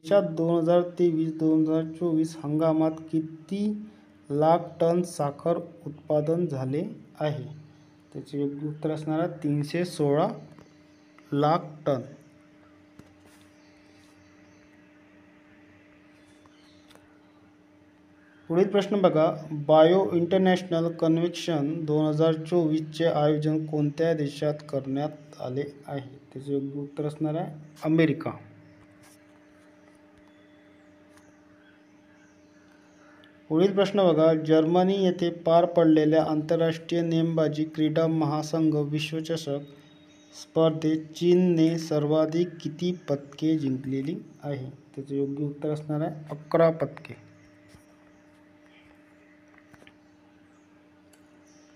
देशात 2023-2024 हंगामात किती लाख टन साखर उत्पादन झाले आहे? त्याचे योग्य उत्तर असणार आहे 316 लाख टन. पुढील प्रश्न बघा, बायो इंटरनॅशनल कन्व्हेन्शन 2024 चे आयोजन कोणत्या देशात करण्यात आले आहे? त्याचे योग्य उत्तर असणार आहे अमेरिका. पुढील प्रश्न बघा, जर्मनी येथे पार पडलेल्या आंतरराष्ट्रीय नेमबाजी क्रीडा महासंघ विश्वचषक स्पर्धेत चीनने सर्वाधिक किती पदके जिंकलेली आहे? त्याचे योग्य उत्तर असणार आहे 11 पदके.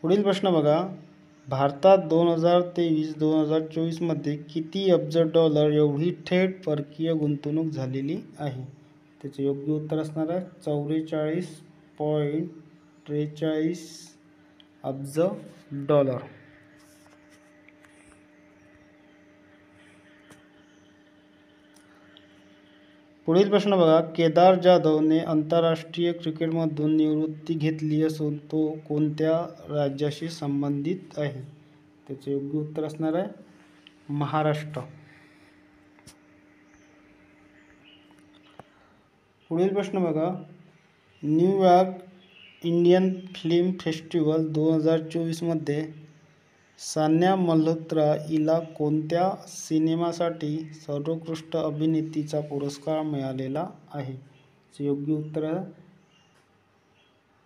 पुढील प्रश्न बघा, भारतात 2023-2024 मध्ये किती अब्ज डॉलर एवढी थेट परकीय गुंतवणूक झालेली आहे? त्याचे योग्य उत्तर असणार आहे 44.43 अब्ज डॉलर. पुढील प्रश्न बघा, केदार जाधवने आंतरराष्ट्रीय क्रिकेटमधून निवृत्ती घेतली असून तो कोणत्या राज्याशी संबंधित आहे? त्याचे योग्य उत्तर असणार आहे महाराष्ट्र. पुढील प्रश्न बघा, न्यूयॉर्क इंडियन फिल्म फेस्टिवल 2024 मध्ये सान्या मल्होत्रा हिला कोणत्या सिनेमासाठी सर्वोत्कृष्ट अभिनेत्रीचा पुरस्कार मिळालेला आहे? योग्य उत्तर आहे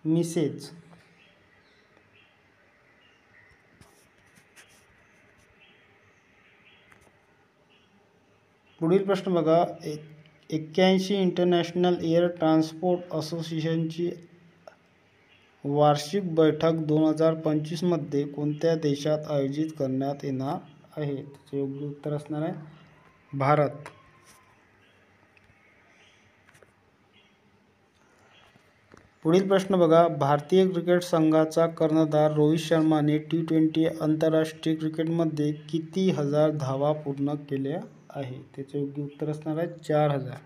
मिसेस. पुढील प्रश्न बघा, 81 इंटरनॅशनल एअर ट्रान्सपोर्ट असोसिएशनची वार्षिक बैठक 2025 मध्ये कोणत्या देशात आयोजित करण्यात येणार आहे? त्याचे योग्य उत्तर असणार आहे भारत. पुढील प्रश्न बघा, भारतीय क्रिकेट संघाचा कर्णधार रोहित शर्माने T20 आंतरराष्ट्रीय क्रिकेटमध्ये किती हजार धावा पूर्ण केल्या आहे? त्याचे योग्य उत्तर असणार आहे 4000.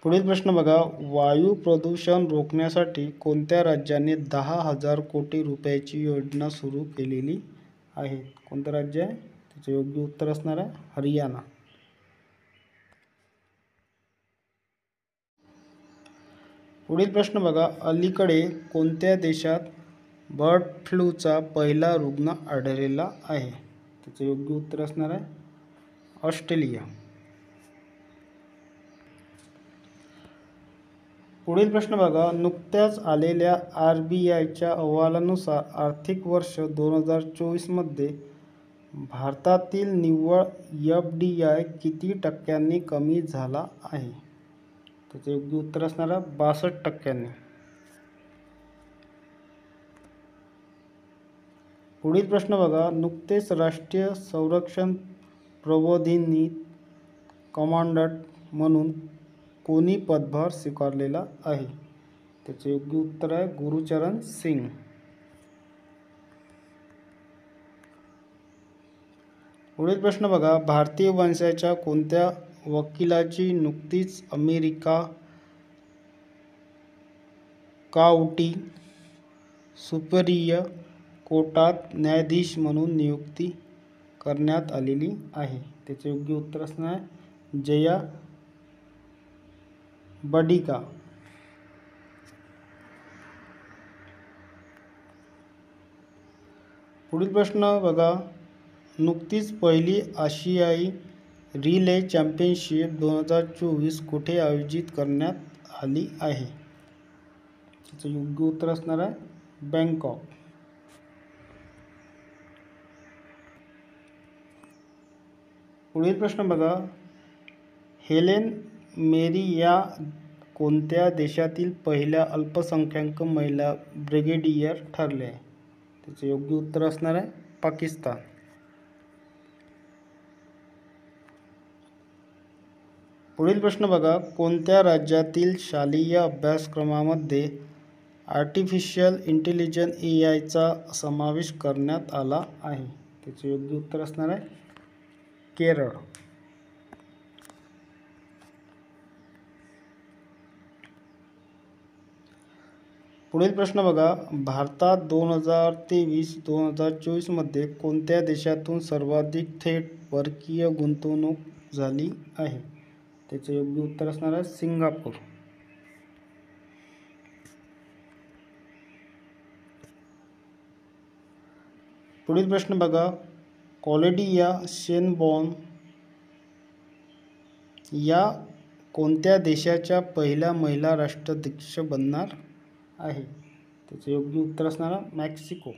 पुढील प्रश्न बघा, वायू प्रदूषण रोखण्यासाठी कोणत्या राज्याने 10,000 कोटी रुपयाची योजना सुरू केलेली आहे? कोणतं राज्य आहे? त्याचे योग्य उत्तर असणार आहे हरियाणा. पुढील प्रश्न बघा, अलीकडे कोणत्या देशात बर्ड फ्लूचा पहिला रुग्ण आढळलेला आहे? त्याचे योग्य उत्तर असणार आहे ऑस्ट्रेलिया. पुढील प्रश्न बघा, नुकत्याच आलेल्या RBIच्या अहवालानुसार आर्थिक वर्ष 2024 मध्ये भारतातील निव्वळ FDI किती टक्क्यांनी कमी झाला आहे? त्याचे योग्य उत्तर असणार आहे 62%. पुढील प्रश्न बघा, नुकतेच राष्ट्रीय संरक्षण प्रबोधिनी कमांडंट म्हणून कोणी पदभार स्वीकारलेला आहे? त्याचे योग्य उत्तर आहे गुरुचरण सिंग. पुढील प्रश्न बघा, भारतीय वंशाच्या कोणत्या वकिलाची नुकतीच अमेरिका काउंटी सुपरियर कोर्टात न्यायाधीश म्हणून नियुक्ती करण्यात आलेली आहे? त्याचे योग्य उत्तर असणार आहे जया बडिगा. पुढील प्रश्न बघा, नुकतीच पहिली आशियाई रिले चॅम्पियनशिप 2024 कुठे आयोजित करण्यात आली आहे? त्याचं योग्य उत्तर असणार आहे बँकॉक. पुढील प्रश्न बघा, हेलेन मेरी या कोणत्या देशातील पहिल्या अल्पसंख्याक महिला ब्रिगेडियर ठरल्या? त्याचे योग्य उत्तर असणार आहे पाकिस्तान. पुढील प्रश्न बघा, कोणत्या राज्यातील शालेय अभ्यासक्रमामध्ये आर्टिफिशियल इंटेलिजन्स AIचा समावेश करण्यात आला आहे? त्याचे योग्य उत्तर असणार आहे केरळ. पुढील प्रश्न बघा, भारतात 2023-2024 मध्ये कोणत्या देशातून सर्वाधिक थेट परकीय गुंतवणूक झाली आहे? त्याचे योग्य उत्तर असणार आहे सिंगापूर. पुढील प्रश्न बघा, क्लॉडिया शेनबॉर्न या कोणत्या देशाच्या पहिल्या महिला राष्ट्राध्यक्ष बनणार आहे? त्याचे योग्य उत्तर असणार मेक्सिको.